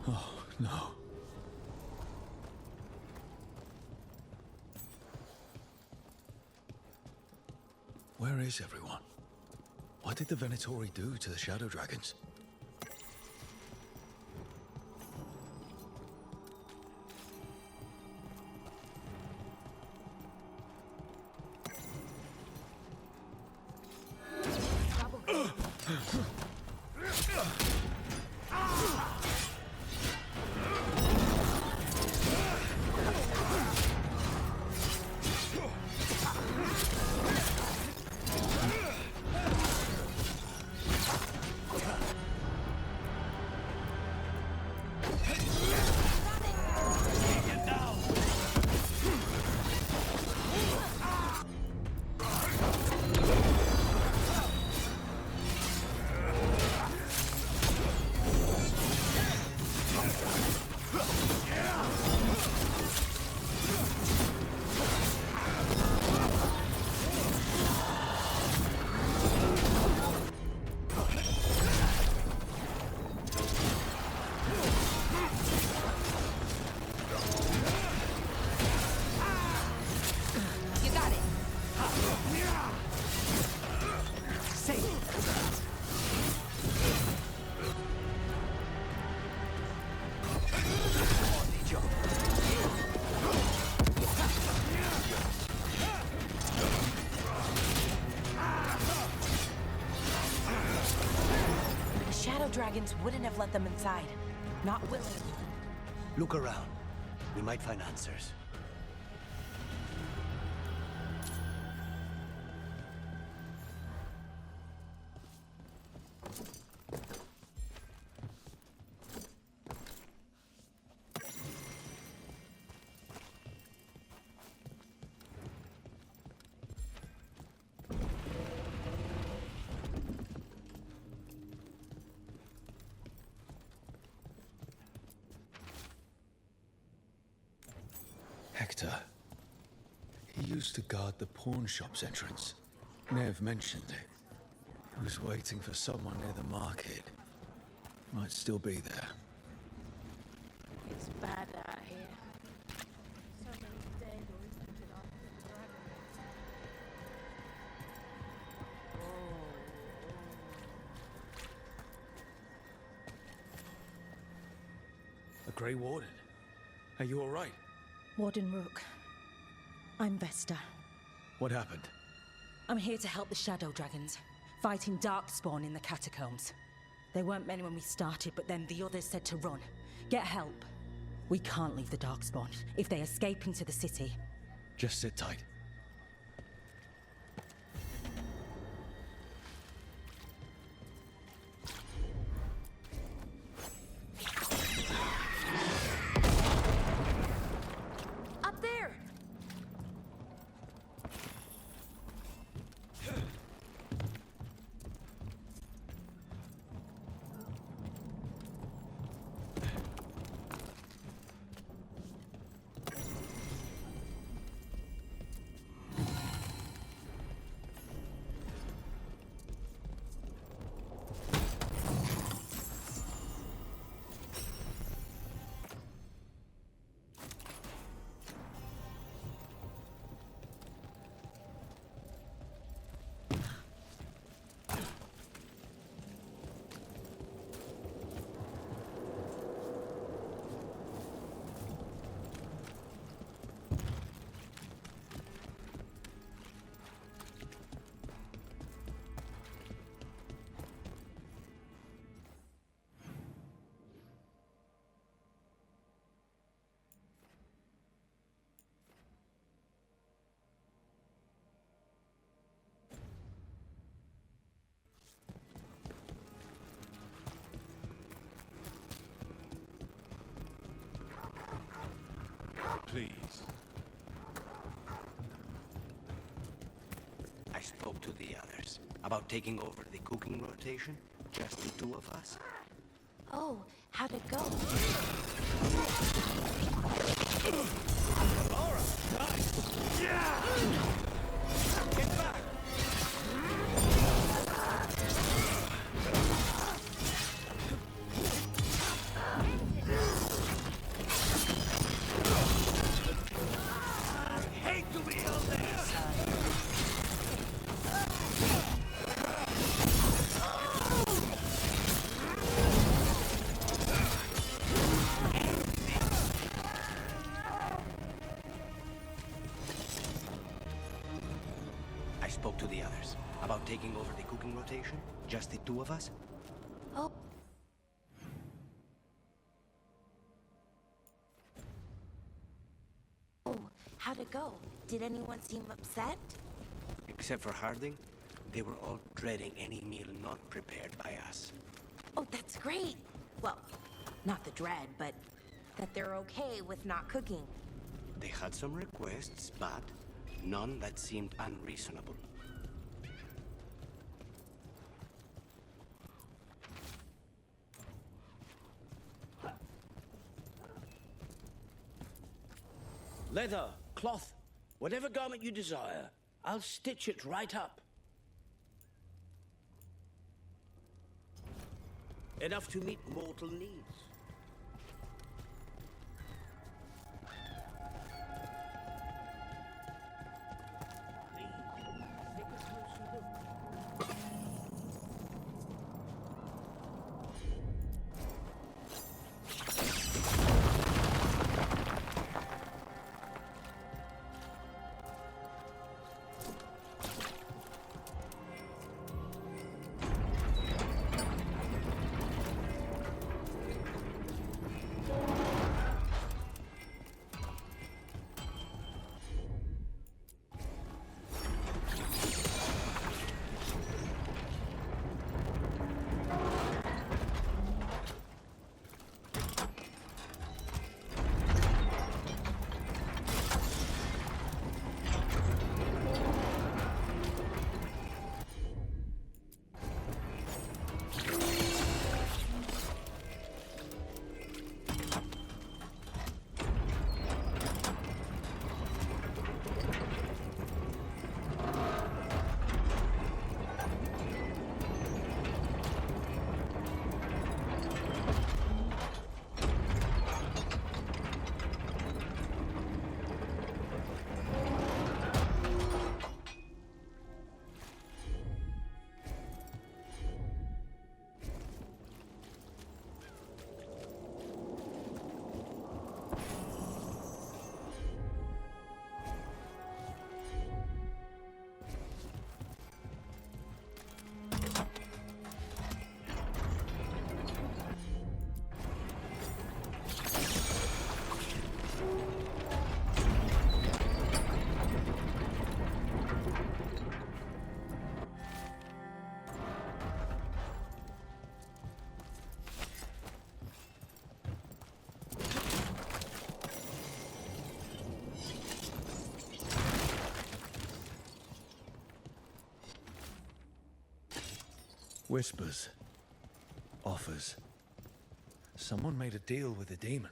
Oh, no. Where is everyone? What did the Venatori do to the Shadow Dragons? Dragons wouldn't have let them inside. Not willingly. Look around. We might find answers. Hector. He used to guard the pawn shop's entrance. Nev mentioned it. He was waiting for someone near the market. Might still be there. It's bad out here. So many dead or infected after the dragon. A Grey Warden. Are you all right? Warden Rook. I'm Vesta. What happened? I'm here to help the Shadow Dragons, fighting Darkspawn in the catacombs. There weren't many when we started, but then the others said to run. Get help. We can't leave the Darkspawn if they escape into the city. Just sit tight. Please. I spoke to the others about taking over the cooking rotation. Just the two of us. Oh, how'd it go? All right, nice. Yeah! Get back! cooking rotation? Just the two of us? Oh. Oh, how'd it go? Did anyone seem upset? Except for Harding, they were all dreading any meal not prepared by us. Oh, that's great. Well, not the dread, but that they're okay with not cooking. They had some requests, but none that seemed unreasonable. Leather, cloth, whatever garment you desire, I'll stitch it right up. Enough to meet mortal needs. Whispers. Offers. Someone made a deal with a demon.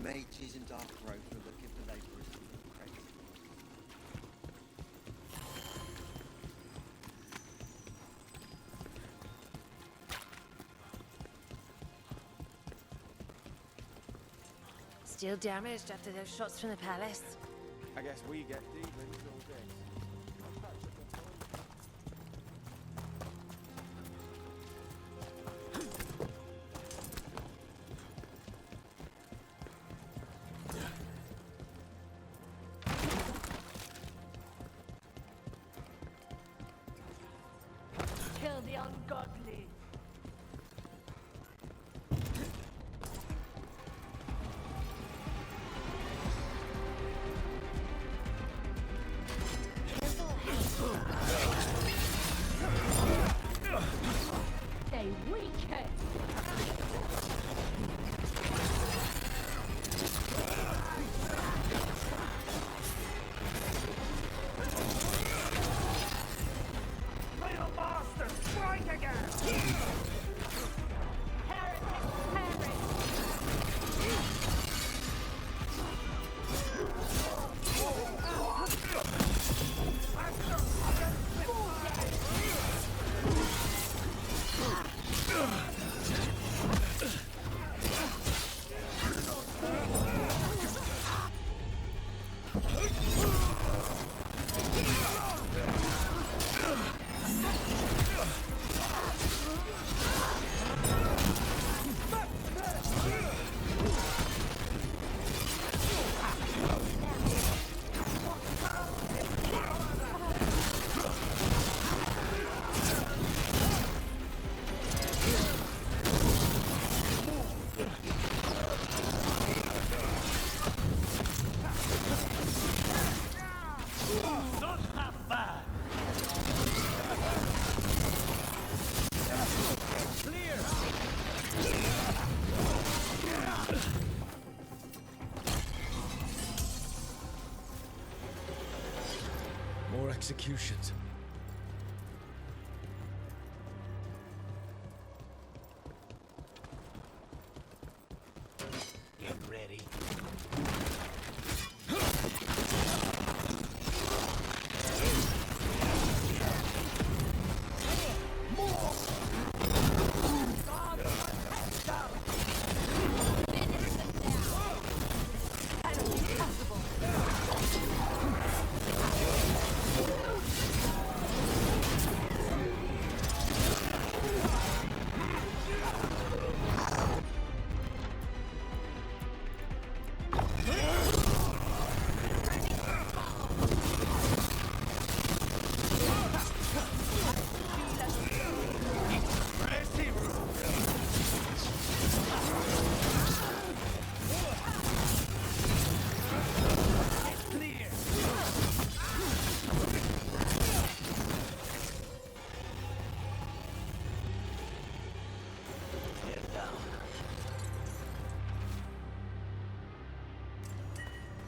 Mages and dark road are looking for labourers to move crates. Still damaged after those shots from the palace. I guess we get dealings all day. Kill the ungodly. They weaken. Little bastard, strike again! More executions. Get ready.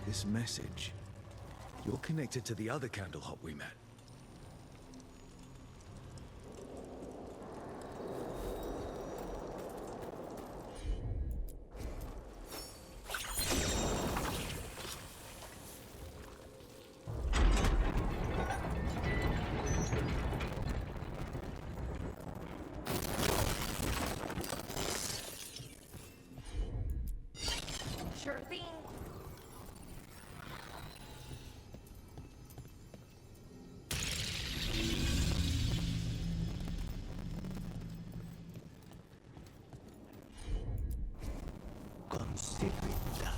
This message. You're connected to the other Candlehop we met. Sure thing. Consider it done.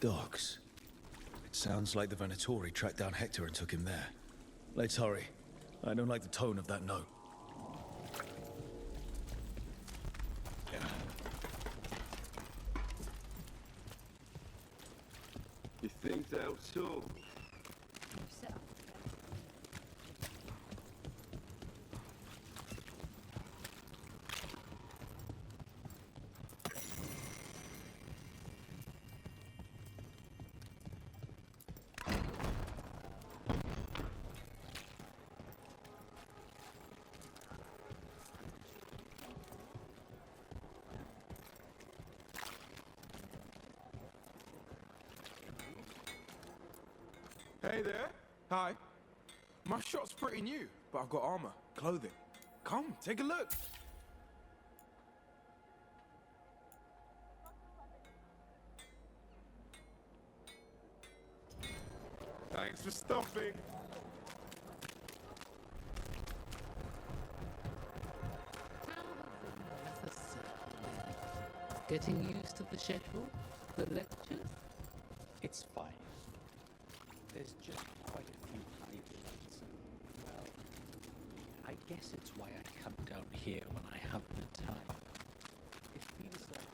Docks. It sounds like the Venatori tracked down Hector and took him there. Let's hurry. I don't like the tone of that note. You think they'll talk? Hey there. Hi. My shop's pretty new, but I've got armor, clothing. Come, take a look. Thanks for stopping. Getting used to the schedule? The lectures? It's fine. There's just quite a few highlights. Well, I guess it's why I come down here when I have the time. It feels like...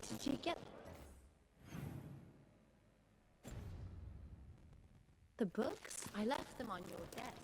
Did you get the books? I left them on your desk.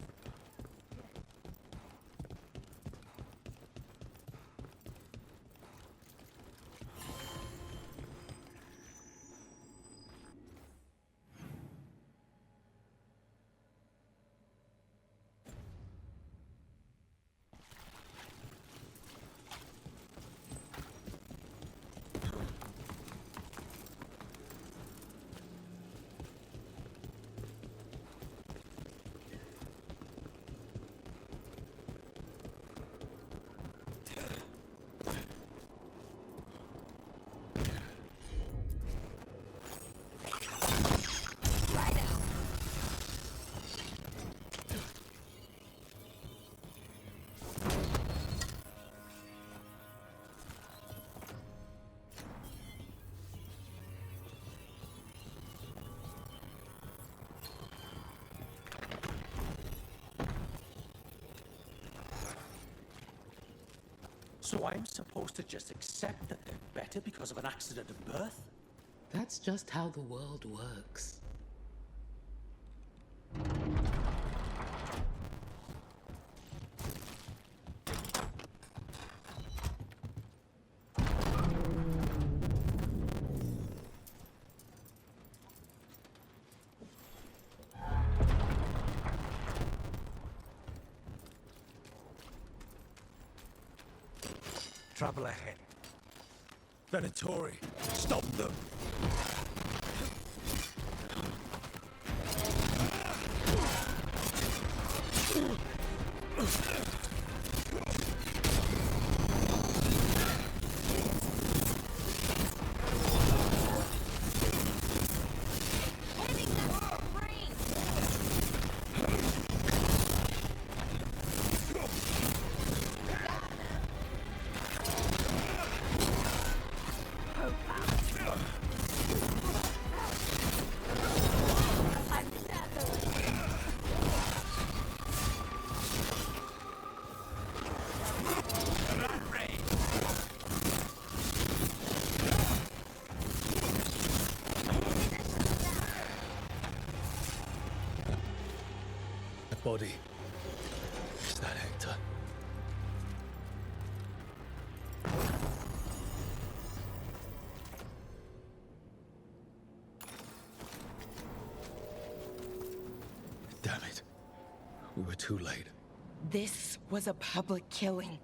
So I'm supposed to just accept that they're better because of an accident of birth? That's just how the world works. Trouble ahead. Venatori, stop them! Body. Is that Hector? Damn it. We were too late. This was a public killing.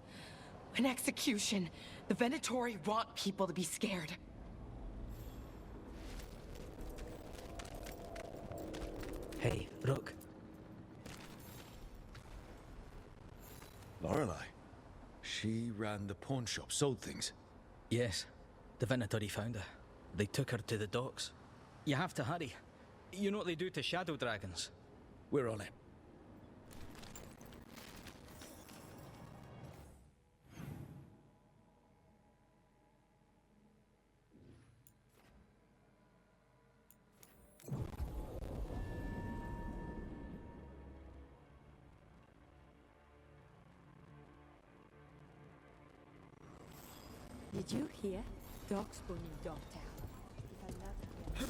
An execution. The Venatori want people to be scared. Hey, Rook. Lorelei. She ran the pawn shop, sold things. Yes, the Venatori found her. They took her to the docks. You have to hurry. You know what they do to shadow dragons. We're on it. Did you hear? Darkspawn in Dogtown. If I love you.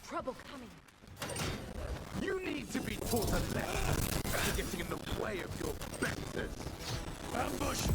Trouble coming. You need to be taught a lesson for getting in the way of your betters. Ambush!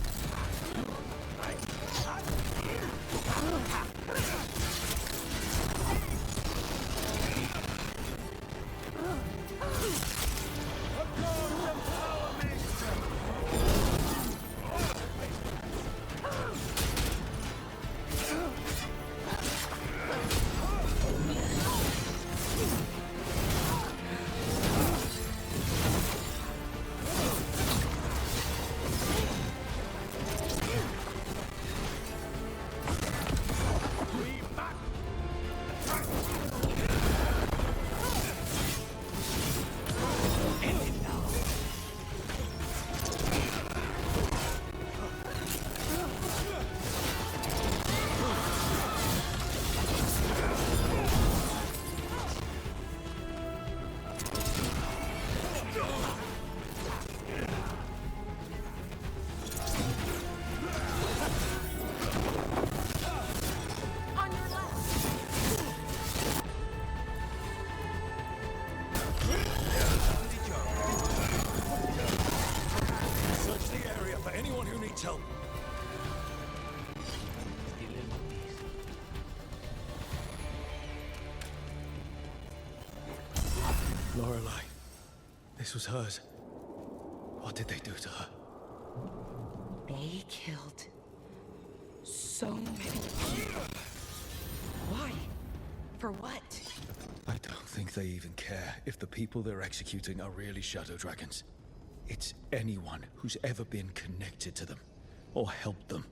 This was hers. What did they do to her? They killed so many people. Why? For what? I don't think they even care if the people they're executing are really shadow dragons. It's anyone who's ever been connected to them or helped them.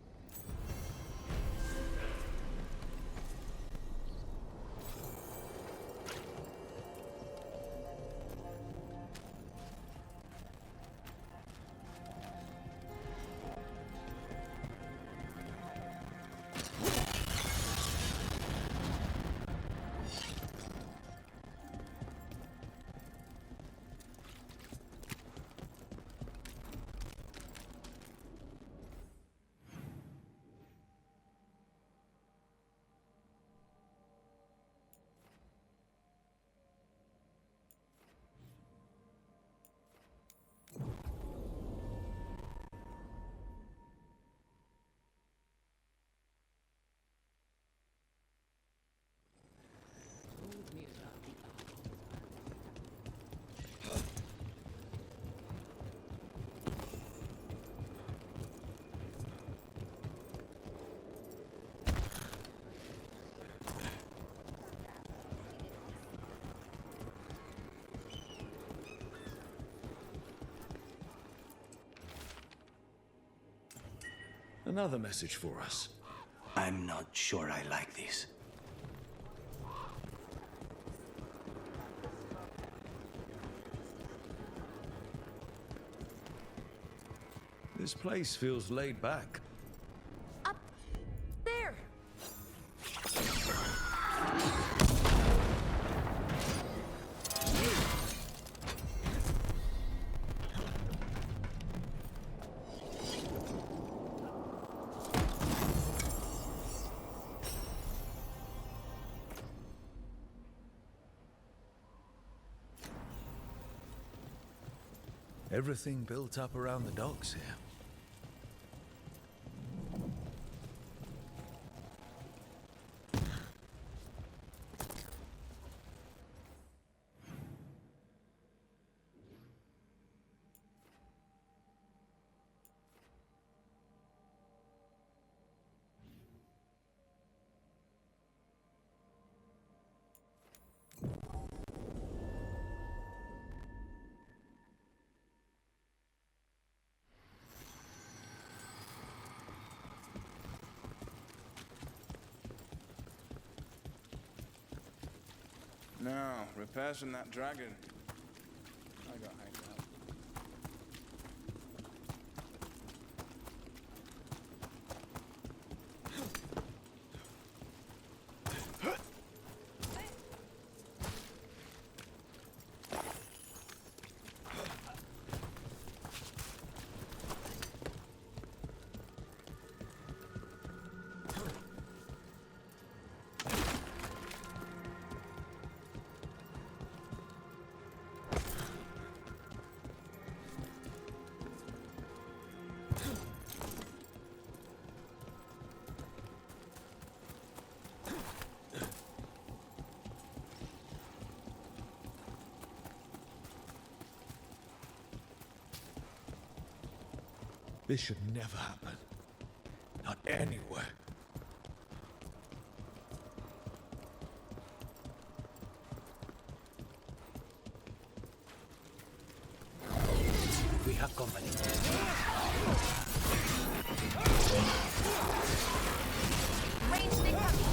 Another message for us. I'm not sure I like this. This place feels laid back. Up there! Everything built up around the docks here. Now, repairs from that dragon. I got hanged out. This should never happen. Not anywhere. We have company. Ranged incoming.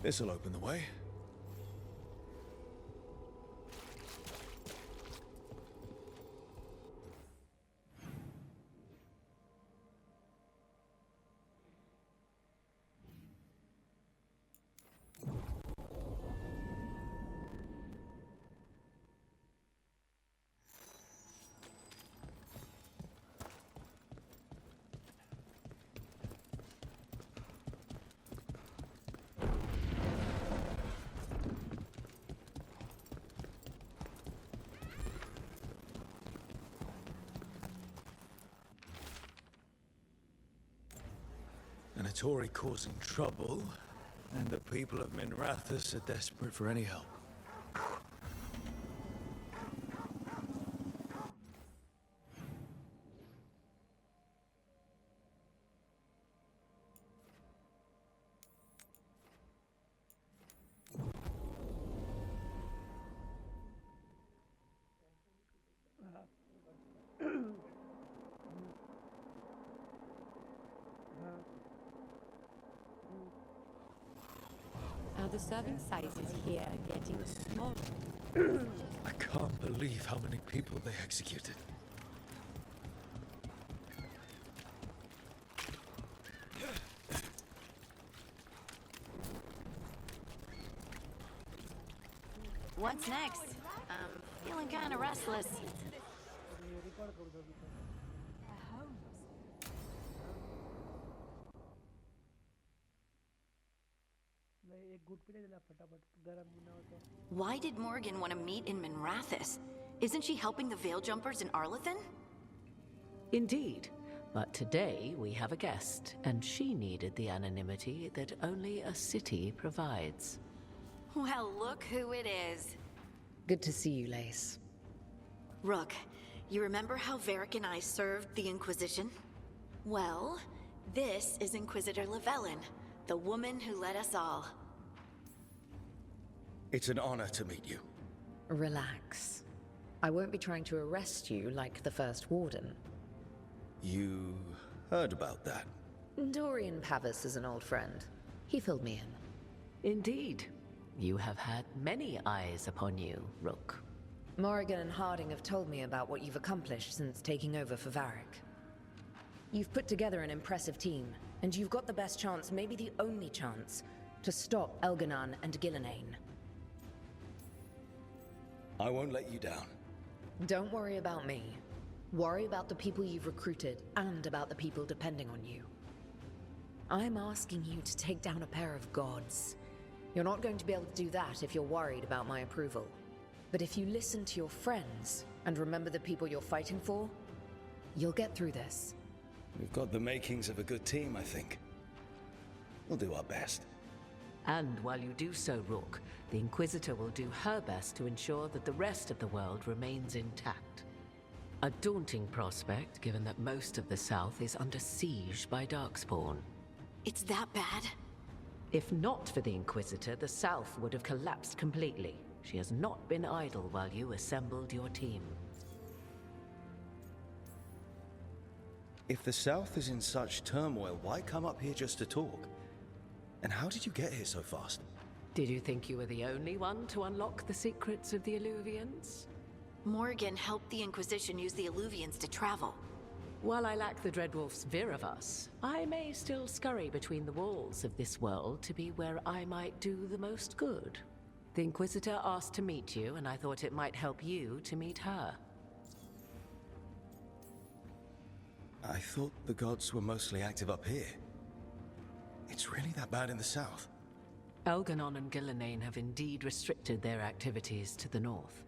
This'll open the way. Venatori causing trouble, and the people of Minrathous are desperate for any help. Are the serving sizes here getting smaller? I can't believe how many people they executed. What's next? Feeling kind of restless. Why did Morgan want to meet in Minrathous? Isn't she helping the Veil Jumpers in Arlathan? Indeed. But today we have a guest, and she needed the anonymity that only a city provides. Well, look who it is. Good to see you, Lace. Rook, you remember how Varric and I served the Inquisition? Well, this is Inquisitor Llewellyn, the woman who led us all. It's an honor to meet you. Relax. I won't be trying to arrest you like the First Warden. You heard about that? Dorian Pavis is an old friend. He filled me in. Indeed. You have had many eyes upon you, Rook. Morrigan and Harding have told me about what you've accomplished since taking over for Varric. You've put together an impressive team, and you've got the best chance, maybe the only chance, to stop Elganon and Gillenane. I won't let you down. Don't worry about me. Worry about the people you've recruited, and about the people depending on you. I'm asking you to take down a pair of gods. You're not going to be able to do that if you're worried about my approval. But if you listen to your friends, and remember the people you're fighting for, you'll get through this. We've got the makings of a good team, I think. We'll do our best. And while you do so, Rook, the Inquisitor will do her best to ensure that the rest of the world remains intact. A daunting prospect, given that most of the South is under siege by Darkspawn. It's that bad? If not for the Inquisitor, the South would have collapsed completely. She has not been idle while you assembled your team. If the South is in such turmoil, why come up here just to talk? And how did you get here so fast? Did you think you were the only one to unlock the secrets of the Eluvians? Morgan helped the Inquisition use the Eluvians to travel. While I lack the Dreadwolf's Vir of us, I may still scurry between the walls of this world to be where I might do the most good. The Inquisitor asked to meet you, and I thought it might help you to meet her. I thought the gods were mostly active up here. It's really that bad in the south? Elganon and Gillenane have indeed restricted their activities to the north.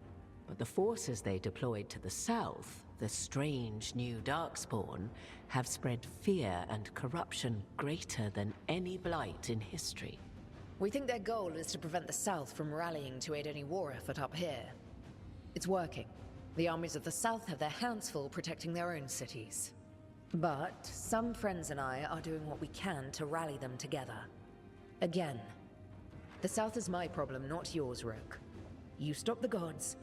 But the forces they deployed to the south, the strange new Darkspawn, have spread fear and corruption greater than any Blight in history. We think their goal is to prevent the South from rallying to aid any war effort up here. It's working. The armies of the South have their hands full protecting their own cities. But some friends and I are doing what we can to rally them together. Again, the South is my problem, not yours, Rook. You stop the gods,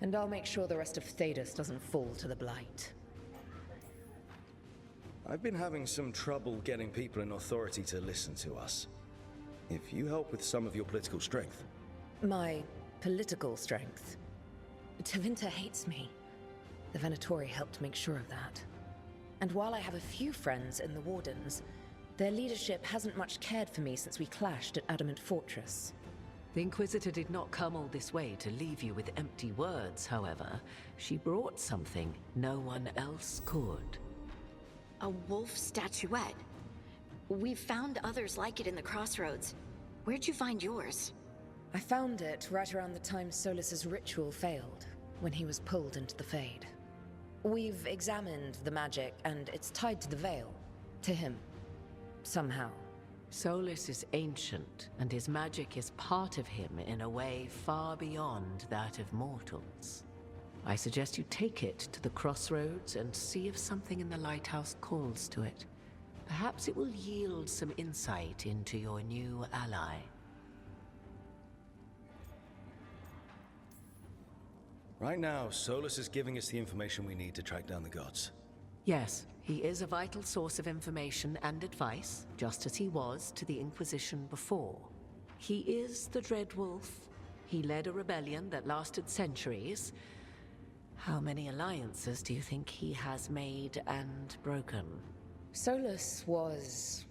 and I'll make sure the rest of Thedas doesn't fall to the Blight. I've been having some trouble getting people in authority to listen to us. If you help with some of your political strength. My political strength? Tevinter hates me. The Venatori helped make sure of that. And while I have a few friends in the Wardens, their leadership hasn't much cared for me since we clashed at Adamant Fortress. The Inquisitor did not come all this way to leave you with empty words, however. She brought something no one else could. A wolf statuette? We've found others like it in the crossroads. Where'd you find yours? I found it right around the time Solas's ritual failed, when he was pulled into the Fade. We've examined the magic, and it's tied to the Veil. To him. somehow. Solas is ancient, and his magic is part of him in a way far beyond that of mortals. I suggest you take it to the crossroads and see if something in the lighthouse calls to it. Perhaps it will yield some insight into your new ally. Right now, Solas is giving us the information we need to track down the gods. Yes, he is a vital source of information and advice, just as he was to the Inquisition before. He is the Dread Wolf. He led a rebellion that lasted centuries. How many alliances do you think he has made and broken? Solas was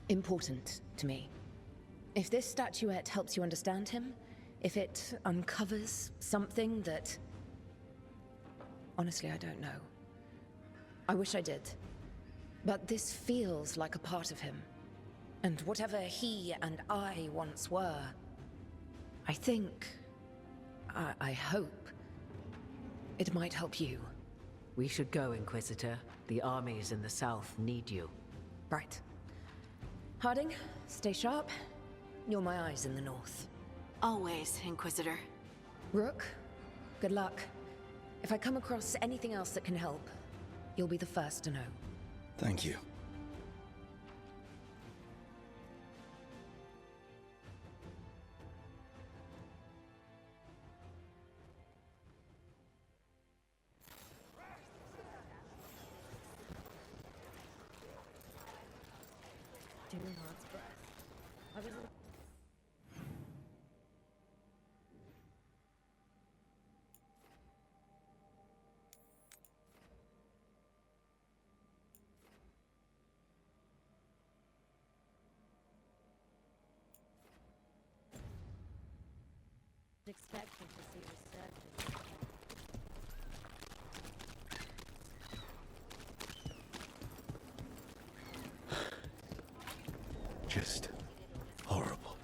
important to me. If this statuette helps you understand him, if it uncovers something that... Honestly, I don't know. I wish I did. But this feels like a part of him. And whatever he and I once were, I think... I hope... it might help you. We should go, Inquisitor. The armies in the south need you. Right. Harding, stay sharp. You're my eyes in the north. Always, Inquisitor. Rook, good luck. If I come across anything else that can help, you'll be the first to know. Thank you. Expecting to see resurgence. Just horrible.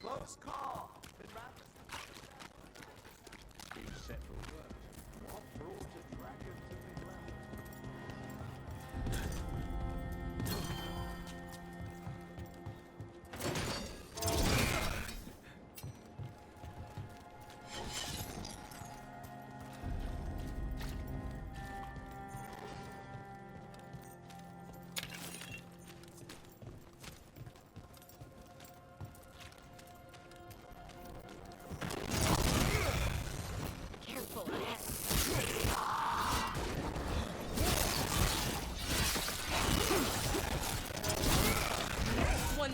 Close call. Be set for work. What brought a dragon to the ground?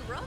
Rook?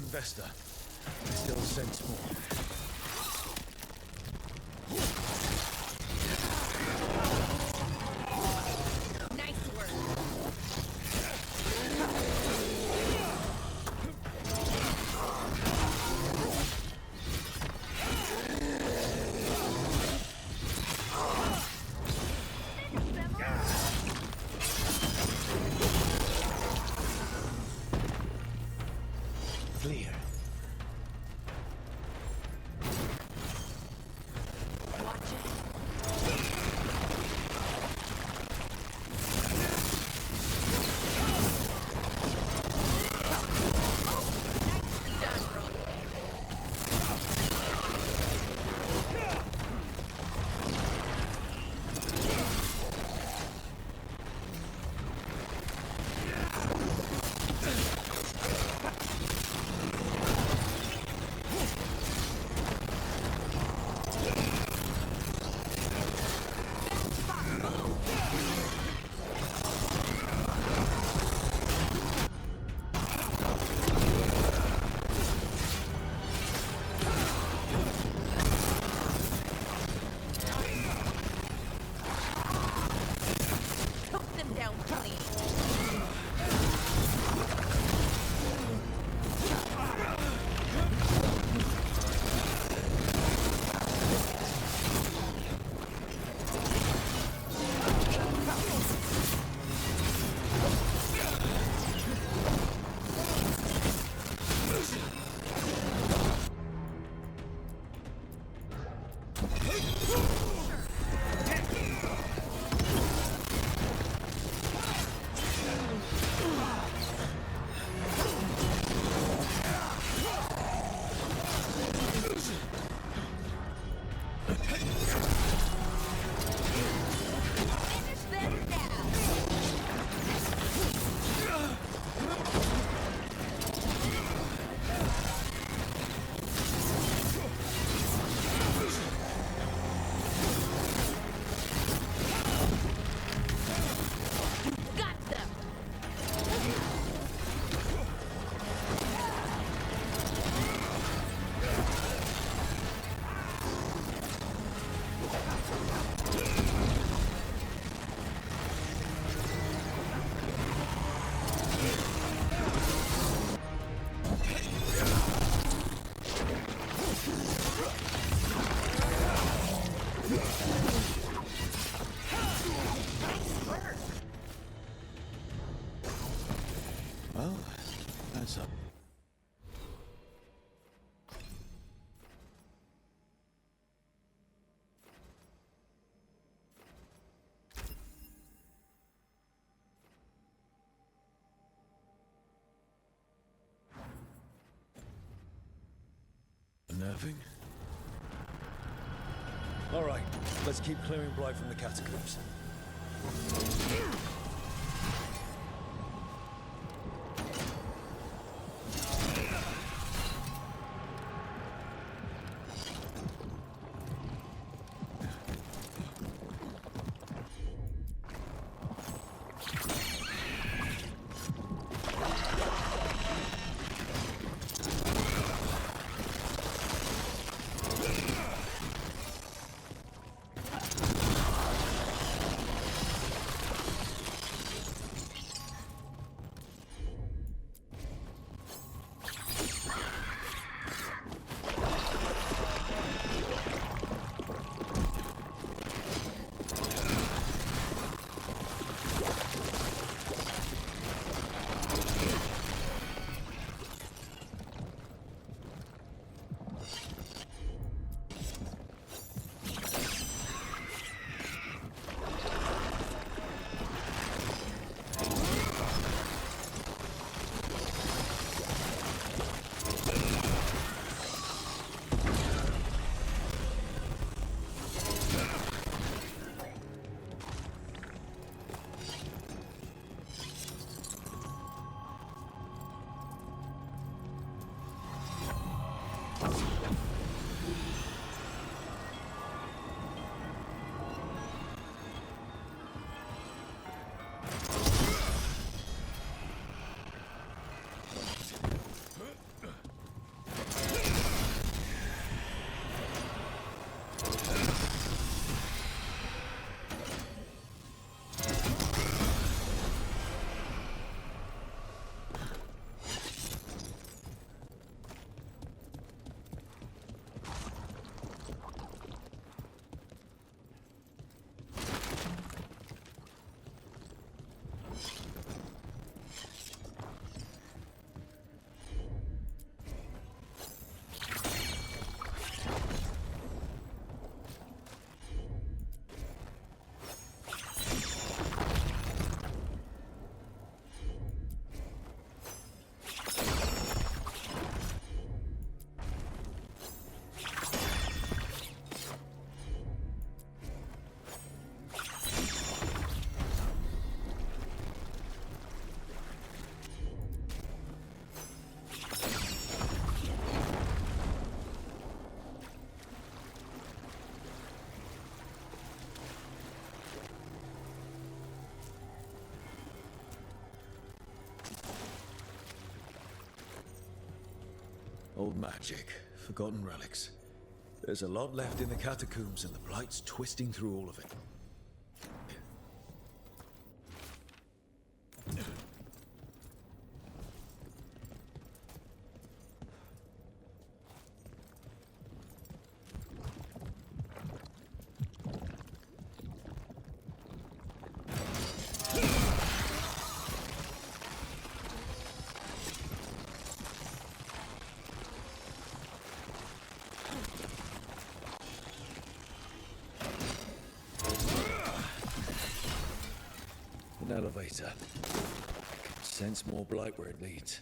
investor. I still sense more. Clear. Well, that's up. Unnerving. All right, let's keep clearing Blight from the catacombs. Old magic, forgotten relics. There's a lot left in the catacombs, and the Blight's twisting through all of it. An elevator. I can sense more Blight where it leads.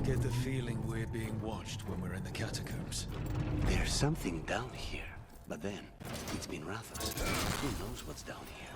Get the feeling we're being watched when we're in the catacombs. There's something down here, but then it's been Rathos. Who knows what's down here?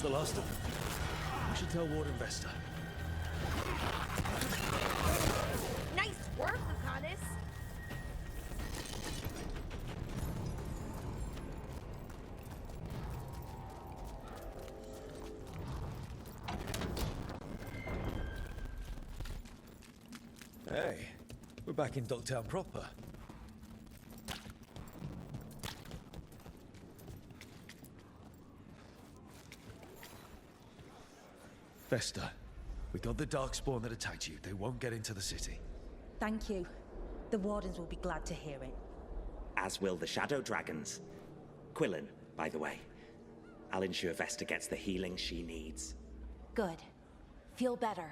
The last of them. I should tell Warden Vesta. Nice work, Lucanus. Hey, we're back in Dogtown proper. Vesta, we got the Darkspawn that attacked you. They won't get into the city. Thank you. The Wardens will be glad to hear it. As will the Shadow Dragons. Quillen, by the way. I'll ensure Vesta gets the healing she needs. Good. Feel better.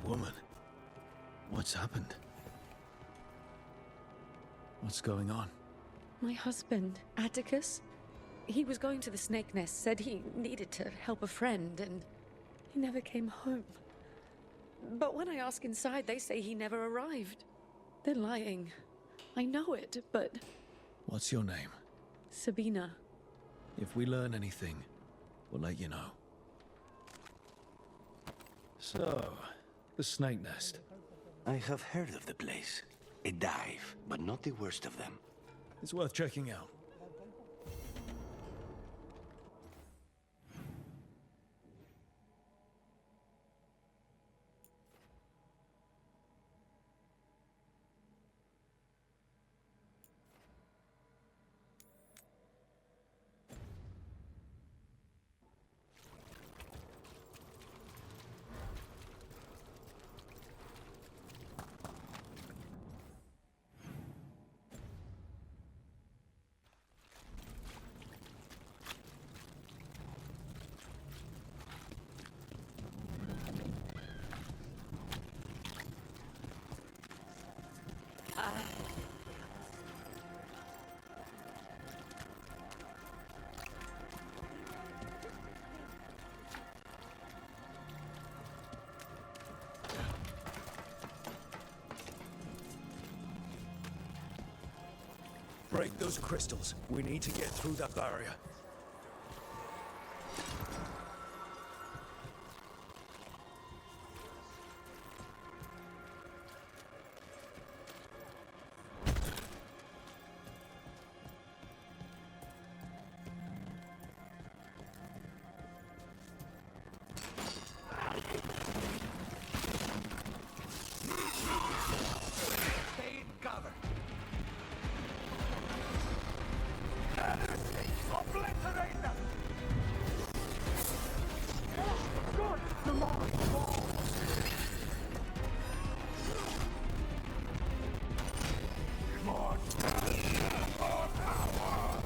woman. What's happened? What's going on? My husband, Atticus, he was going to the Snake Nest, said he needed to help a friend, and he never came home. But when I ask inside, they say he never arrived. They're lying. I know it, but... What's your name? Sabina. If we learn anything, we'll let you know. So, the Snake Nest. I have heard of the place. A dive, but not the worst of them. It's worth checking out. Break those crystals. We need to get through that barrier. Stay in cover. Obliterate them! Good! The Lord falls! More power!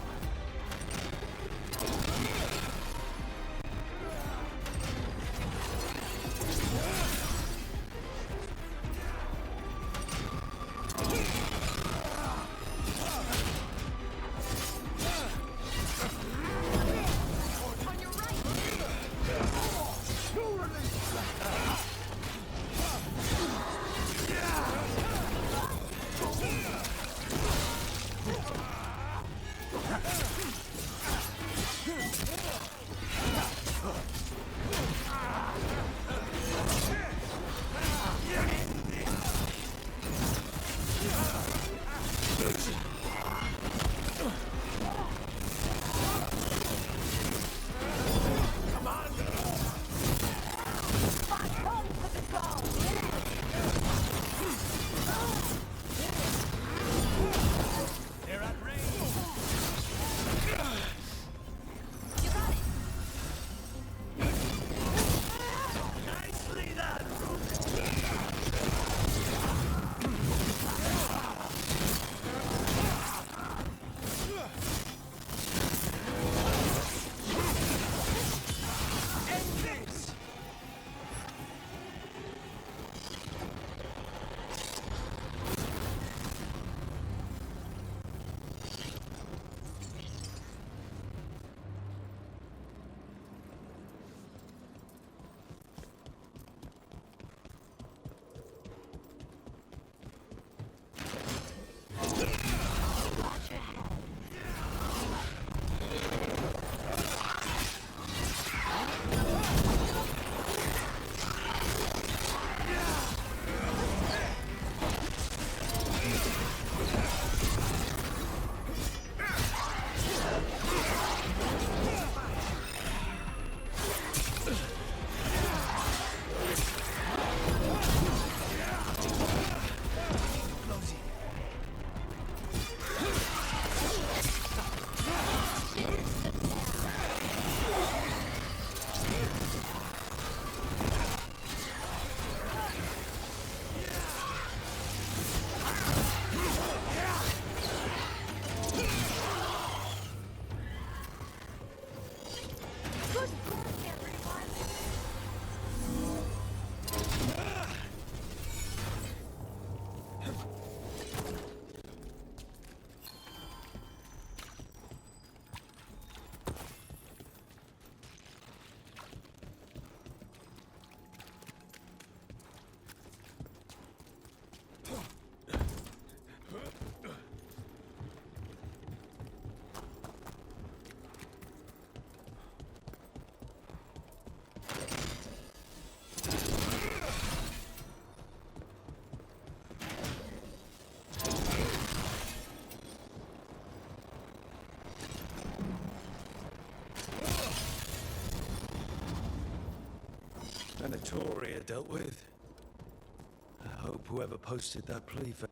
Venatoria dealt with. I hope whoever posted that plea for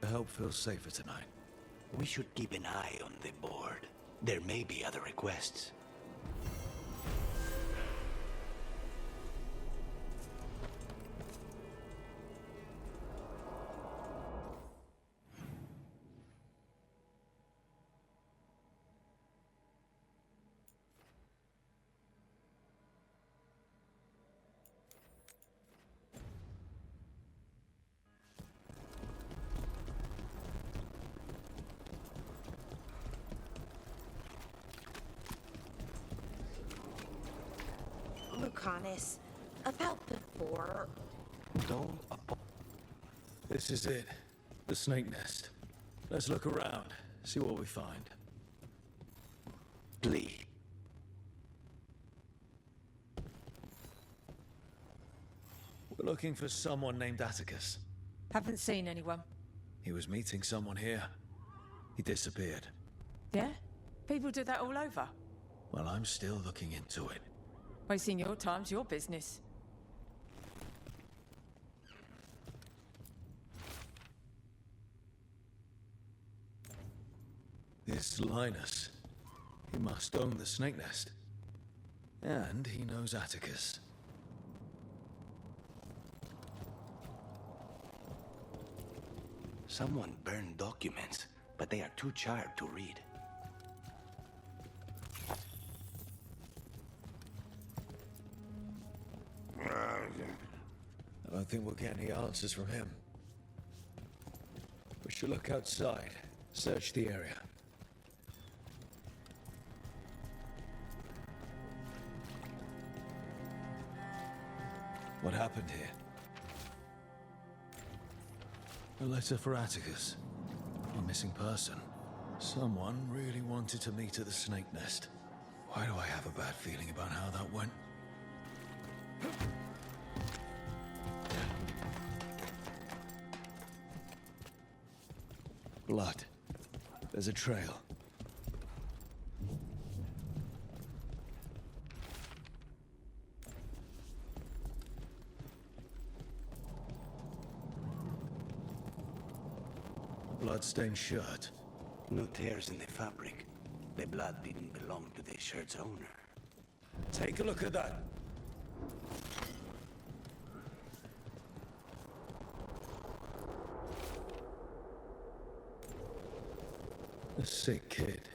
help feels safer tonight. We should keep an eye on the board. There may be other requests. Lucanus, about before. Don't This is it. The snake nest. Let's look around, see what we find. Please. We're looking for someone named Atticus. Haven't seen anyone. He was meeting someone here. He disappeared. Yeah? People do that all over. Well, I'm still looking into it. Wasting your time's your business. This Linus. He must own the snake nest. And he knows Atticus. Someone burned documents, but they are too charred to read. I don't think we'll get any answers from him. We should look outside, search the area. What happened here? A letter for Atticus. A missing person. Someone really wanted to meet at the snake nest. Why do I have a bad feeling about how that went? Blood. There's a trail. Blood-stained shirt. No tears in the fabric. The blood didn't belong to the shirt's owner. Take a look at that. A sick kid.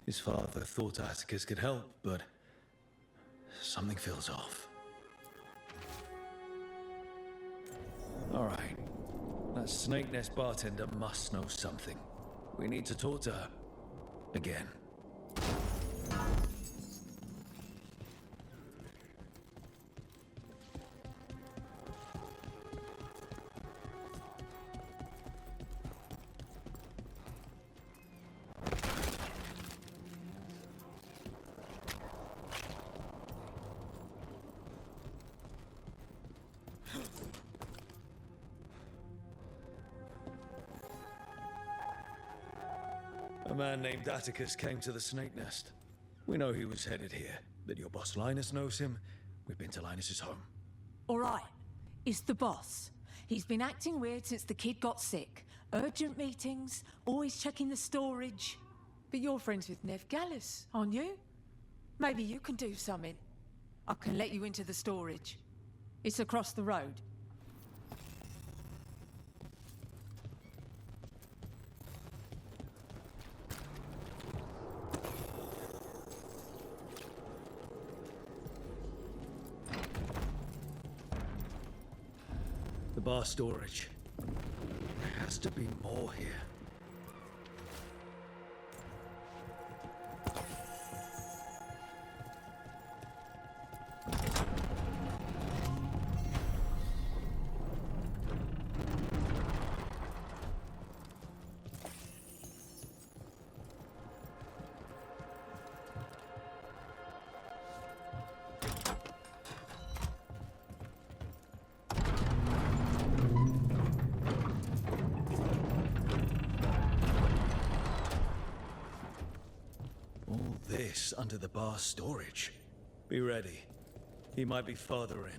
His father thought Atticus could help, but something feels off. All right. That snake nest bartender must know something. We need to talk to her. Again. A man named Atticus came to the snake nest. We know he was headed here, that your boss Linus knows him. We've been to Linus's home. All right. It's the boss. He's been acting weird since the kid got sick. Urgent meetings, always checking the storage. But you're friends with Nev Gallus, aren't you? Maybe you can do something. I can let you into the storage. It's across the road. The bar storage. There has to be more here. All this under the bar storage. Be ready. He might be farther in.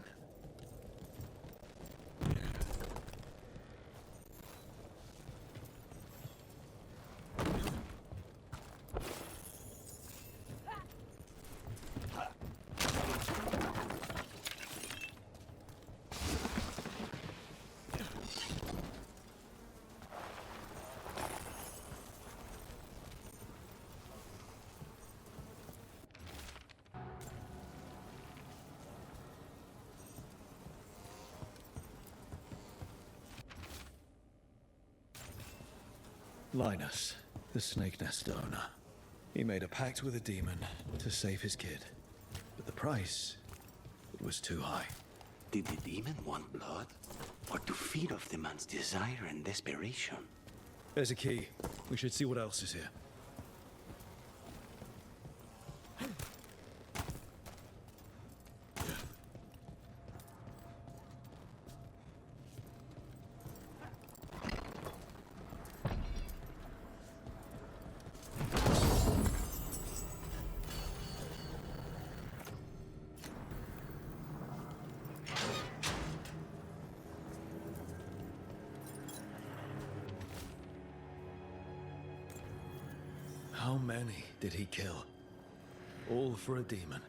Linus, the Snake Nest owner. He made a pact with a demon to save his kid. But the price, it was too high. Did the demon want blood? Or to feed off the man's desire and desperation? There's a key. We should see what else is here. How many did he kill? All for a demon.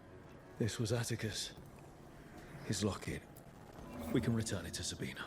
This was Atticus. His locket. We can return it to Sabina.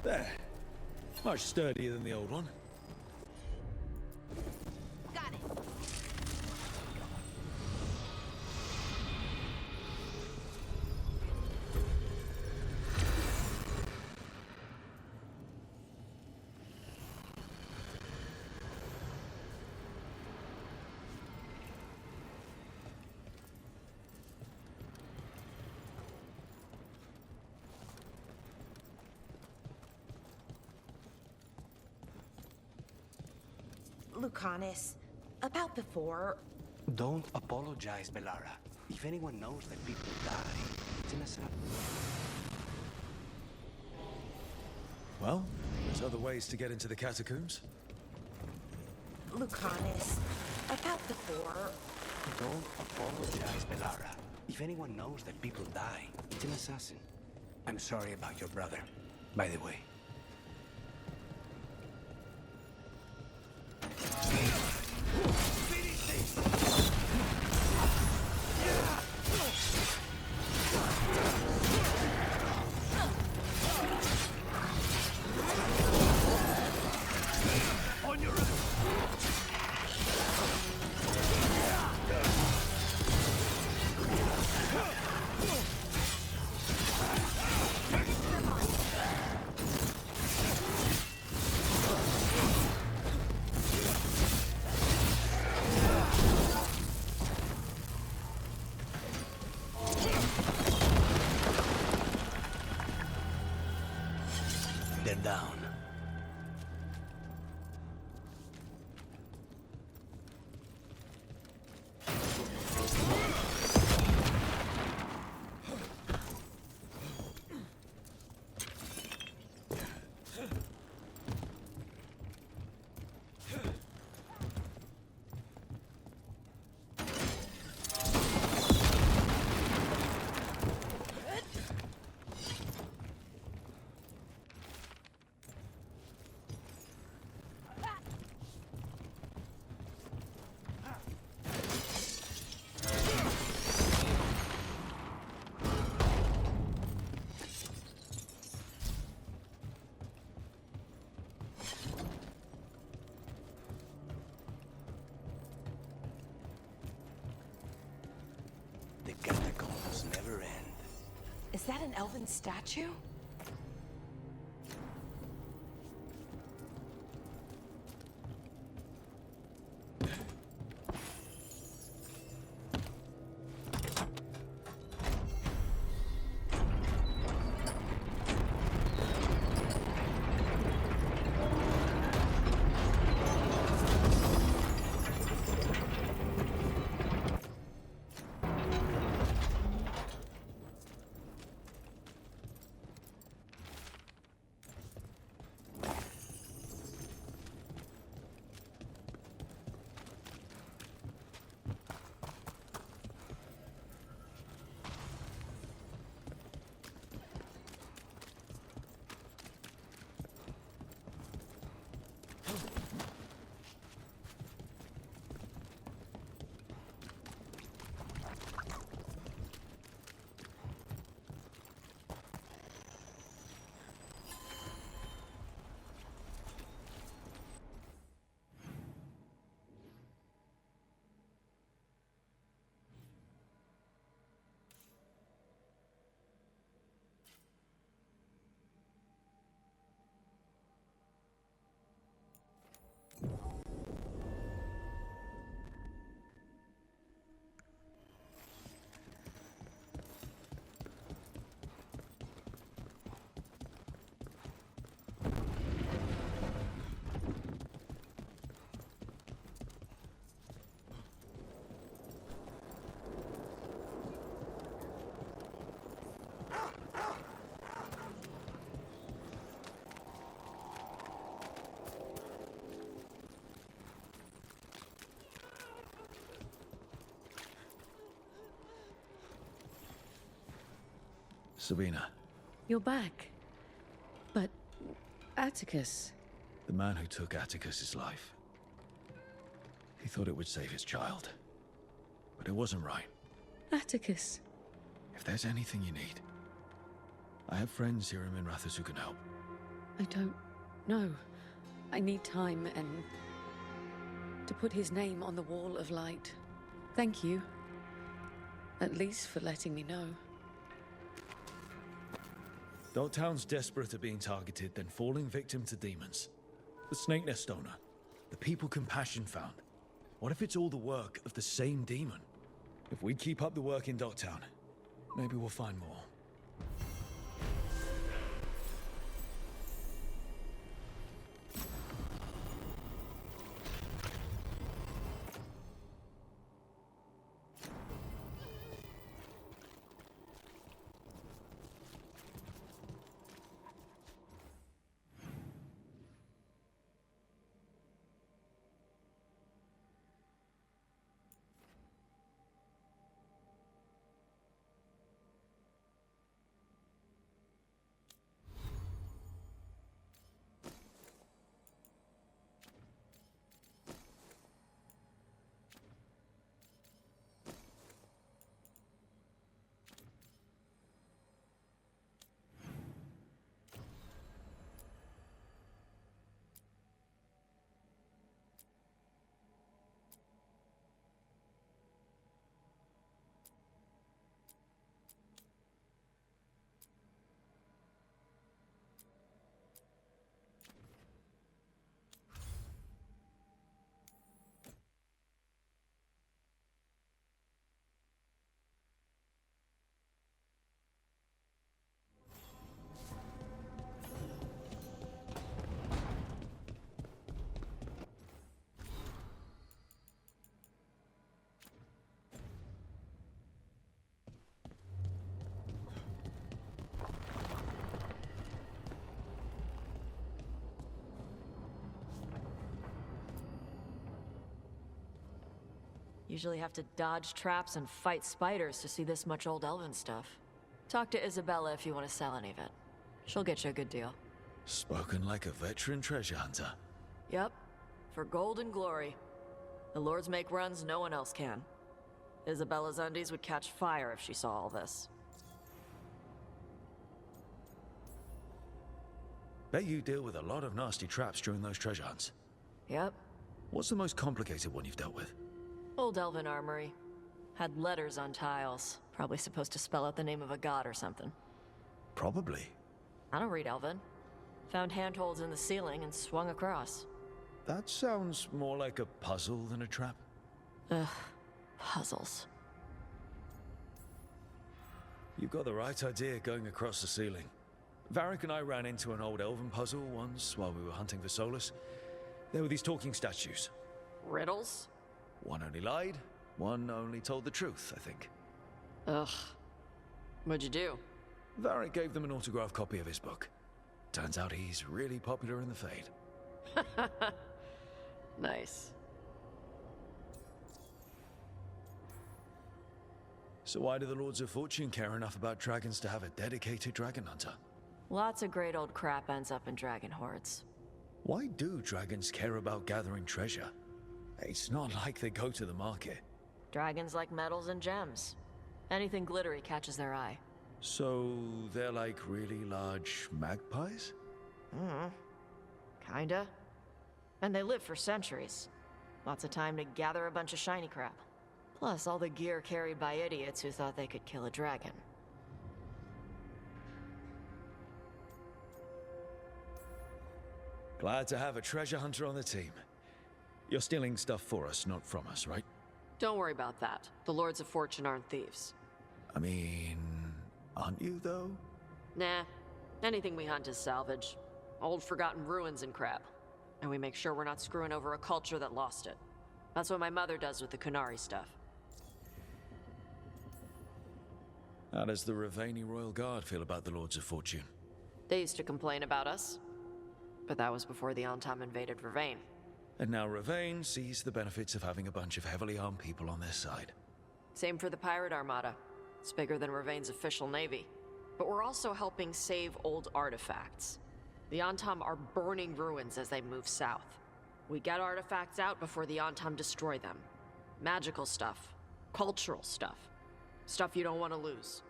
There. Much sturdier than the old one. Got it. Lucanus, about before... Don't apologize, Bellara. If anyone knows that people die, it's an assassin. Well, there's other ways to get into the catacombs. Lucanus, about before... Don't apologize, Bellara. If anyone knows that people die, it's an assassin. I'm sorry about your brother, by the way. that an elven statue? Sabina, You're back. But Atticus... the man who took Atticus's life. He thought it would save his child. But it wasn't right. Atticus. If there's anything you need, I have friends here in Minrathous who can help. I don't know. I need time and... to put his name on the Wall of Light. Thank you. At least for letting me know. Dogtown's desperate at being targeted, then falling victim to demons. The Snake Nest owner, the people Compassion found. What if it's all the work of the same demon? If we keep up the work in Dogtown, maybe we'll find more. Usually have to dodge traps and fight spiders to see this much old elven stuff. Talk to Isabella if you want to sell any of it. She'll get you a good deal. Spoken like a veteran treasure hunter. Yep. For gold and glory. The lords make runs no one else can. Isabella's undies would catch fire if she saw all this. Bet you deal with a lot of nasty traps during those treasure hunts. Yep. What's the most complicated one you've dealt with? Old elven armory. Had letters on tiles. Probably supposed to spell out the name of a god or something. Probably. I don't read Elven. Found handholds in the ceiling and swung across. That sounds more like a puzzle than a trap. Ugh, puzzles. You've got the right idea going across the ceiling. Varric and I ran into an old elven puzzle once while we were hunting for Solas. There were these talking statues. Riddles? One only lied, one only told the truth, I think. Ugh. What'd you do? Varric gave them an autographed copy of his book. Turns out he's really popular in the Fade. Nice. So why do the Lords of Fortune care enough about dragons to have a dedicated dragon hunter? Lots of great old crap ends up in dragon hordes. Why do dragons care about gathering treasure? It's not like they go to the market. Dragons like metals and gems. Anything glittery catches their eye. So they're like really large magpies? Kinda. And they live for centuries. Lots of time to gather a bunch of shiny crap. Plus all the gear carried by idiots who thought they could kill a dragon. Glad to have a treasure hunter on the team. You're stealing stuff for us, not from us, right? Don't worry about that. The Lords of Fortune aren't thieves. I mean, aren't you, though? Nah. Anything we hunt is salvage. Old forgotten ruins and crap. And we make sure we're not screwing over a culture that lost it. That's what my mother does with the Qunari stuff. How does the Ravani Royal Guard feel about the Lords of Fortune? They used to complain about us. But that was before the Antam invaded Ravane. And now Ravane sees the benefits of having a bunch of heavily armed people on their side. Same for the Pirate Armada. It's bigger than Ravane's official navy. But we're also helping save old artifacts. The Antam are burning ruins as they move south. We get artifacts out before the Antam destroy them. Magical stuff. Cultural stuff. Stuff you don't want to lose.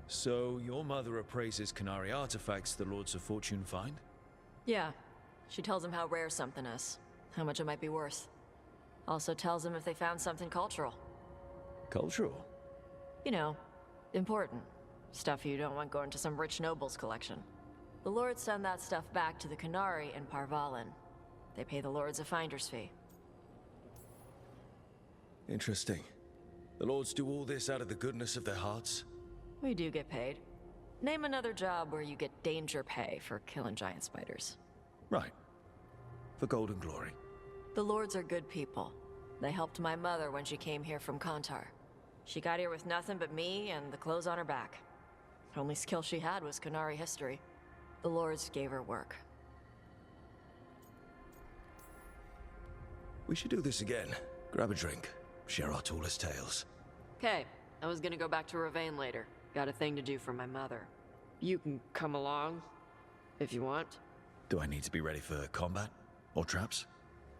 So, your mother appraises Qunari artifacts the Lords of Fortune find? Yeah. She tells them how rare something is. How much it might be worth. Also tells them if they found something cultural. Cultural? You know, important. Stuff you don't want going to some rich noble's collection. The Lords send that stuff back to the Qunari in Parvalin. They pay the Lords a finder's fee. Interesting. The Lords do all this out of the goodness of their hearts? We do get paid. Name another job where you get danger pay for killing giant spiders. Right. For gold and glory. The Lords are good people. They helped my mother when she came here from Kantar. She got here with nothing but me and the clothes on her back. The only skill she had was Qunari history. The Lords gave her work. We should do this again. Grab a drink. Share our tallest tales. Okay, I was gonna go back to Ravane later. Got a thing to do for my mother. You can come along, if you want. Do I need to be ready for combat? Or traps?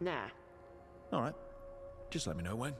Nah. Alright. Just let me know when.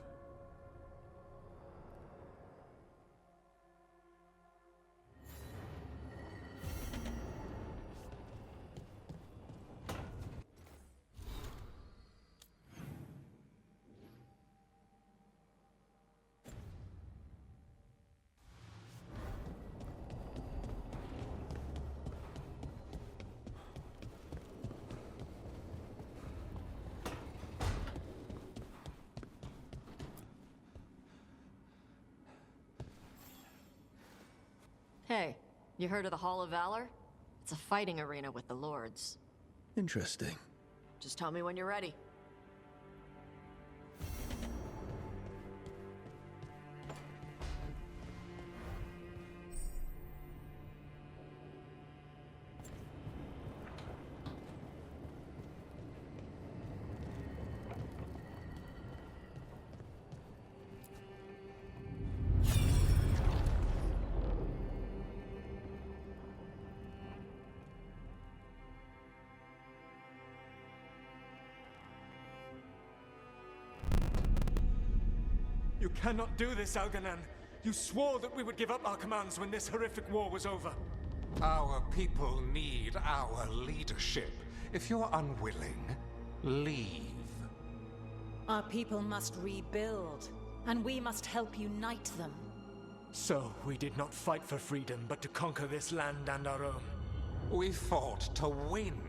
Hey, you heard of the Hall of Valor? It's a fighting arena with the Lords. Interesting. Just tell me when you're ready. You cannot do this, Alganan. You swore that we would give up our commands when this horrific war was over. Our people need our leadership. If you're unwilling, leave. Our people must rebuild, and we must help unite them. So, we did not fight for freedom, but to conquer this land and our own. We fought to win,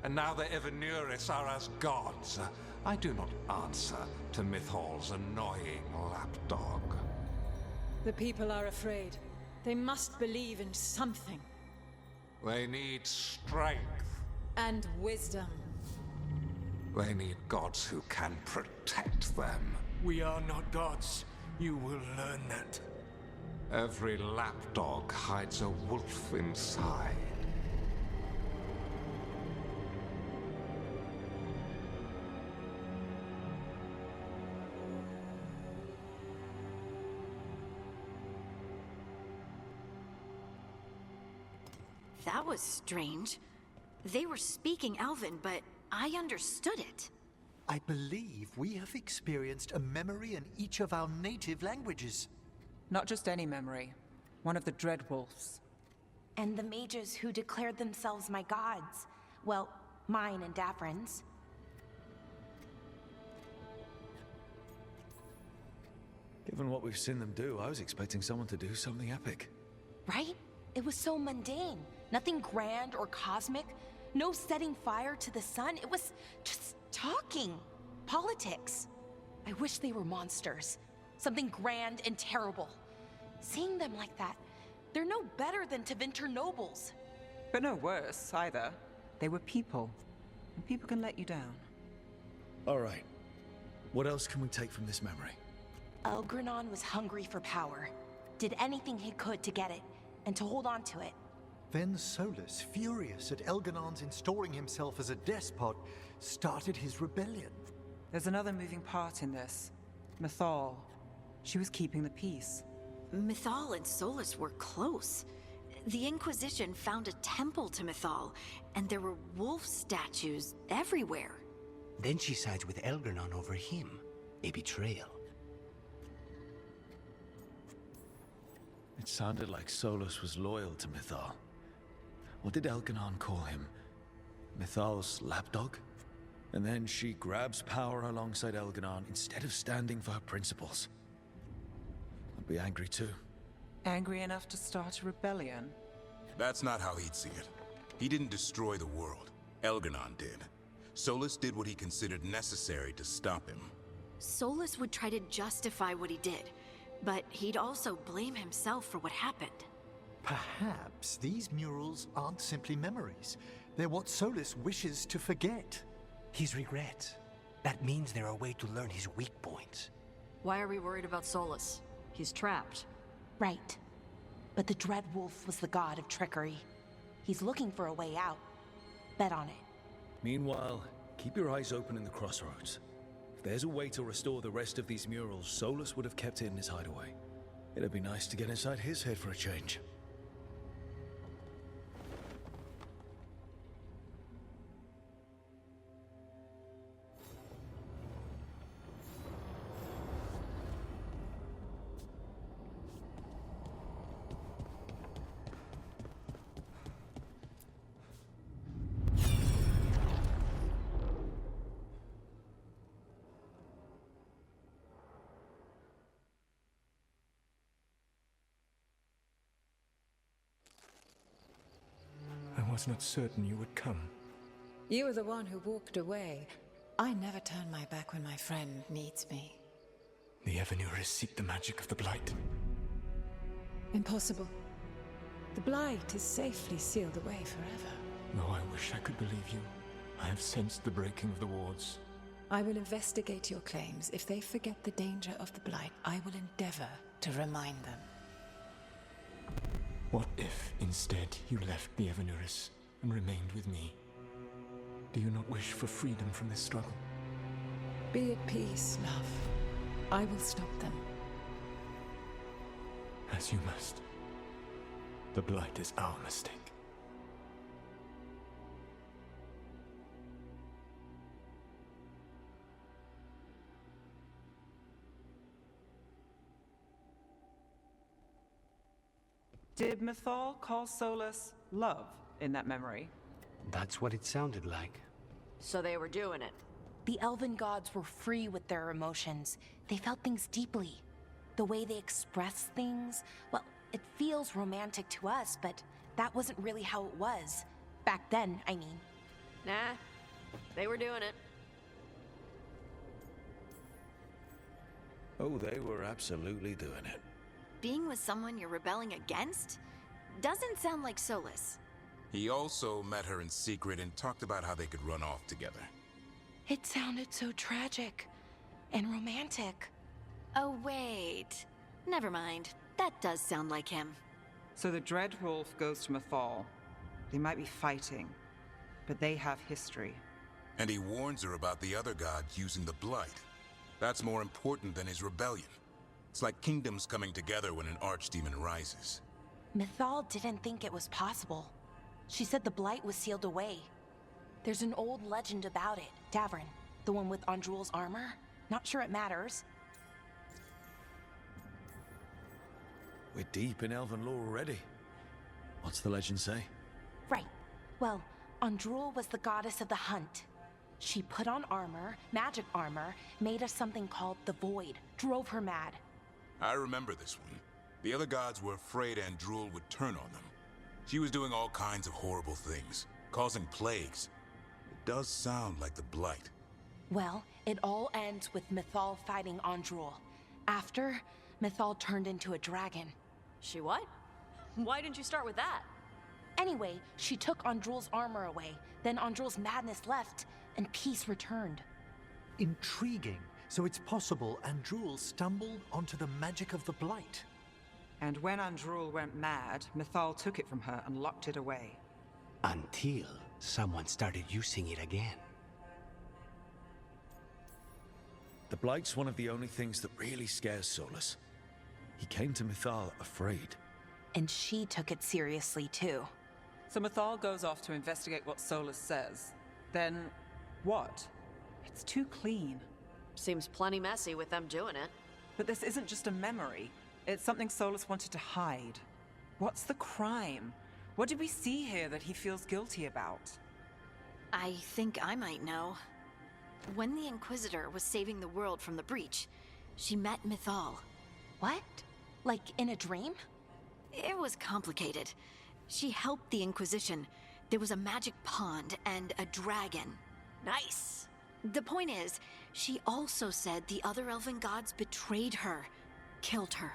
and now the Evenuris are as gods. I do not answer to Mythal's annoying lapdog. The people are afraid. They must believe in something. They need strength. And wisdom. They need gods who can protect them. We are not gods. You will learn that. Every lapdog hides a wolf inside. That was strange. They were speaking Elven, but I understood it. I believe we have experienced a memory in each of our native languages. Not just any memory. One of the Dread Wolves. And the mages who declared themselves my gods. Well, mine and Davrin's. Given what we've seen them do, I was expecting someone to do something epic. Right? It was so mundane. Nothing grand or cosmic. No setting fire to the sun. It was just talking. Politics. I wish they were monsters. Something grand and terrible. Seeing them like that, they're no better than Tevinter nobles. But no worse, either. They were people. And people can let you down. All right. What else can we take from this memory? Elgranon was hungry for power. Did anything he could to get it, and to hold on to it. Then Solas, furious at Elganon's installing himself as a despot, started his rebellion. There's another moving part in this. Mythal. She was keeping the peace. Mythal and Solas were close. The Inquisition found a temple to Mythal, and there were wolf statues everywhere. Then she sides with Elgranon over him. A betrayal. It sounded like Solas was loyal to Mythal. What did Elganon call him? Mythal's lapdog? And then she grabs power alongside Elganon instead of standing for her principles. I'd be angry too. Angry enough to start a rebellion? That's not how he'd see it. He didn't destroy the world. Elganon did. Solas did what he considered necessary to stop him. Solas would try to justify what he did, but he'd also blame himself for what happened. Perhaps these murals aren't simply memories. They're what Solas wishes to forget. His regrets. That means they're a way to learn his weak points. Why are we worried about Solas? He's trapped. Right. But the Dread Wolf was the god of trickery. He's looking for a way out. Bet on it. Meanwhile, keep your eyes open in the crossroads. If there's a way to restore the rest of these murals, Solas would have kept it in his hideaway. It'd be nice to get inside his head for a change. I was not certain you would come. You were the one who walked away. I never turn my back when my friend needs me. The Evenuris seek the magic of the Blight. Impossible. The Blight is safely sealed away forever. Though I wish I could believe you. I have sensed the breaking of the wards. I will investigate your claims. If they forget the danger of the Blight, I will endeavor to remind them. What if, instead, you left the Evenuris and remained with me? Do you not wish for freedom from this struggle? Be at peace, love. I will stop them. As you must. The Blight is our mistake. Did Mythal call Solas love in that memory? That's what it sounded like. So they were doing it. The elven gods were free with their emotions. They felt things deeply. The way they express things, well, it feels romantic to us, but that wasn't really how it was. Back then, I mean. Nah, they were doing it. Oh, they were absolutely doing it. Being with someone you're rebelling against? Doesn't sound like Solas. He also met her in secret and talked about how they could run off together. It sounded so tragic and romantic. Oh, wait. Never mind. That does sound like him. So the Dread Wolf goes to Mythal. They might be fighting, but they have history. And he warns her about the other gods using the Blight. That's more important than his rebellion. It's like kingdoms coming together when an archdemon rises. Mythal didn't think it was possible. She said the Blight was sealed away. There's an old legend about it. Davrin, the one with Andrul's armor. Not sure it matters. We're deep in elven lore already. What's the legend say? Right. Well, Andrul was the goddess of the hunt. She put on armor, magic armor, made us something called the Void, drove her mad. I remember this one. The other gods were afraid Andrul would turn on them. She was doing all kinds of horrible things, causing plagues. It does sound like the Blight. Well, it all ends with Mythal fighting Andrul. After, Mythal turned into a dragon. She what? Why didn't you start with that? Anyway, she took Andrul's armor away. Then Andrul's madness left, and peace returned. Intriguing. So it's possible Andrul stumbled onto the magic of the Blight. And when Andrul went mad, Mythal took it from her and locked it away. Until someone started using it again. The Blight's one of the only things that really scares Solas. He came to Mythal afraid. And she took it seriously, too. So Mythal goes off to investigate what Solas says. Then, what? It's too clean. Seems plenty messy with them doing it. But this isn't just a memory. It's something Solas wanted to hide. What's the crime? What did we see here that he feels guilty about? I think I might know. When the Inquisitor was saving the world from the breach, she met Mythal. What? Like in a dream? It was complicated. She helped the Inquisition. There was a magic pond and a dragon. Nice! The point is, she also said the other elven gods betrayed her, killed her.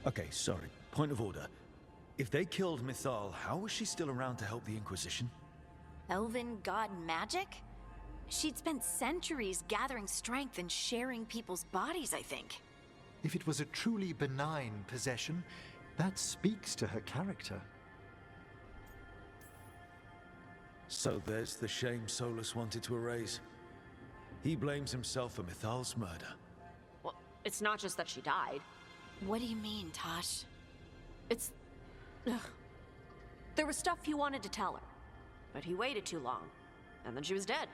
Okay, sorry. Point of order. If they killed Mythal, how was she still around to help the Inquisition? Elven god magic? She'd spent centuries gathering strength and sharing people's bodies, I think. If it was a truly benign possession, that speaks to her character. So there's the shame Solas wanted to erase. He blames himself for Mythal's murder. Well, it's not just that she died. What do you mean, Tosh? It's... Ugh. There was stuff he wanted to tell her, but he waited too long, and then she was dead.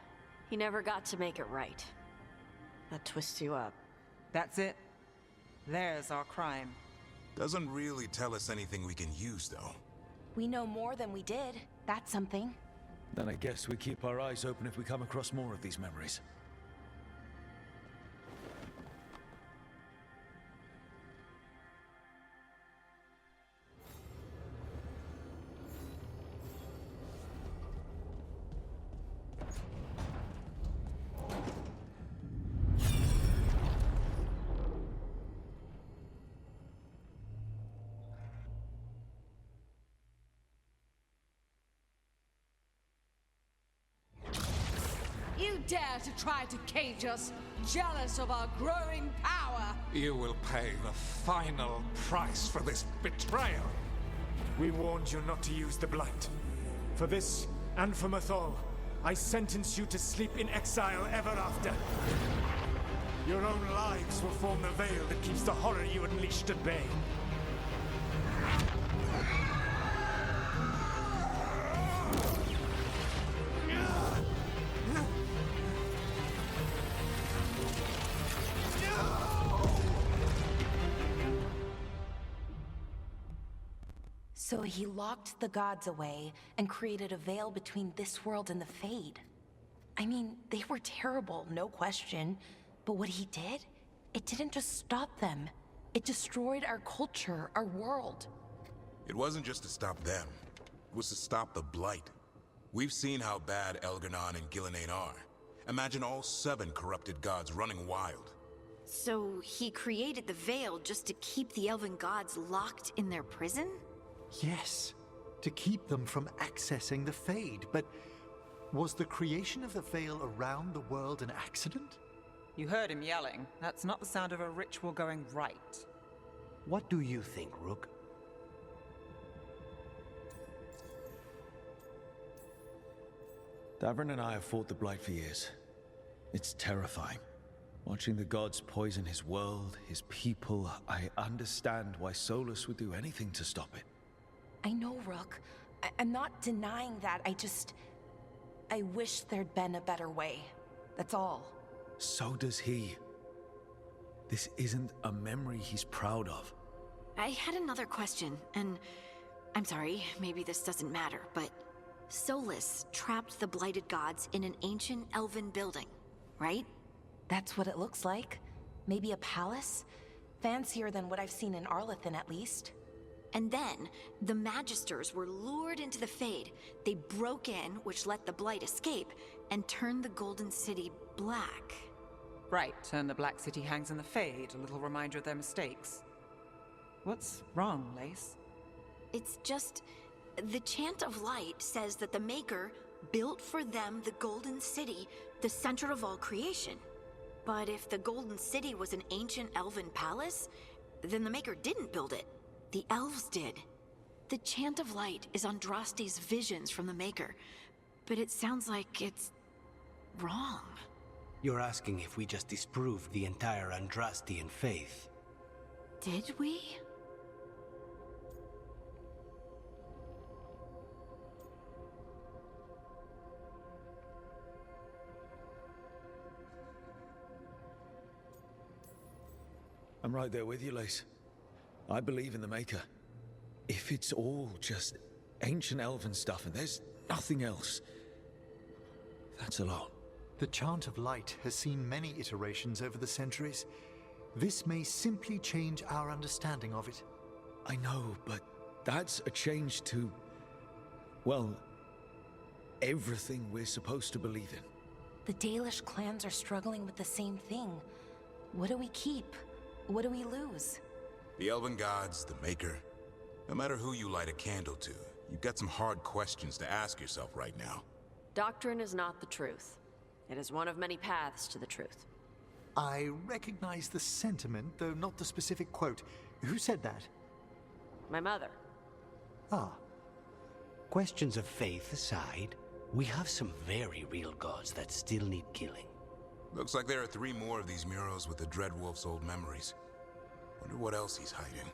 He never got to make it right. That twists you up. That's it. There's our crime. Doesn't really tell us anything we can use, though. We know more than we did. That's something. Then I guess we keep our eyes open if we come across more of these memories. You dare to try to cage us, jealous of our growing power! You will pay the final price for this betrayal. We warned you not to use the Blight. For this, and for Mythal, I sentence you to sleep in exile ever after. Your own lives will form the veil that keeps the horror you unleashed at bay. So he locked the gods away and created a veil between this world and the Fade. I mean, they were terrible, no question, But what he did, it didn't just stop them. It destroyed our culture, our world. It wasn't just to stop them. It was to stop the Blight. We've seen how bad Elgar'nan and Gillenane are. Imagine all 7 corrupted gods running wild. So he created the Veil just to keep the elven gods locked in their prison? Yes, to keep them from accessing the Fade. But was the creation of the Veil around the world an accident? You heard him yelling. That's not the sound of a ritual going right. What do you think, Rook? Davrin and I have fought the Blight for years. It's terrifying. Watching the gods poison his world, his people, I understand why Solas would do anything to stop it. I know, Rook. I'm not denying that. I wish there'd been a better way. That's all. So does he. This isn't a memory he's proud of. I had another question, and I'm sorry, maybe this doesn't matter, but Solas trapped the blighted gods in an ancient elven building, right? That's what it looks like. Maybe a palace? Fancier than what I've seen in Arlethan, at least. And then, the Magisters were lured into the Fade. They broke in, which let the Blight escape, and turned the Golden City black. Right, and the Black City hangs in the Fade, a little reminder of their mistakes. What's wrong, Lace? It's just... the Chant of Light says that the Maker built for them the Golden City, the center of all creation. But if the Golden City was an ancient elven palace, then the Maker didn't build it. The elves did. The Chant of Light is Andraste's visions from the Maker, but it sounds like it's wrong. You're asking if we just disproved the entire Andrastian faith. Did we? I'm right there with you, Lace. I believe in the Maker. If it's all just ancient elven stuff and there's nothing else, that's a lot. The Chant of Light has seen many iterations over the centuries. This may simply change our understanding of it. I know, but that's a change to, well, everything we're supposed to believe in. The Dalish clans are struggling with the same thing. What do we keep? What do we lose? The elven gods, the Maker. No matter who you light a candle to, you've got some hard questions to ask yourself right now. Doctrine is not the truth. It is one of many paths to the truth. I recognize the sentiment, though not the specific quote. Who said that? My mother. Ah. Questions of faith aside, we have some very real gods that still need killing. Looks like there are 3 more of these murals with the Dreadwolf's old memories. Wonder what else he's hiding.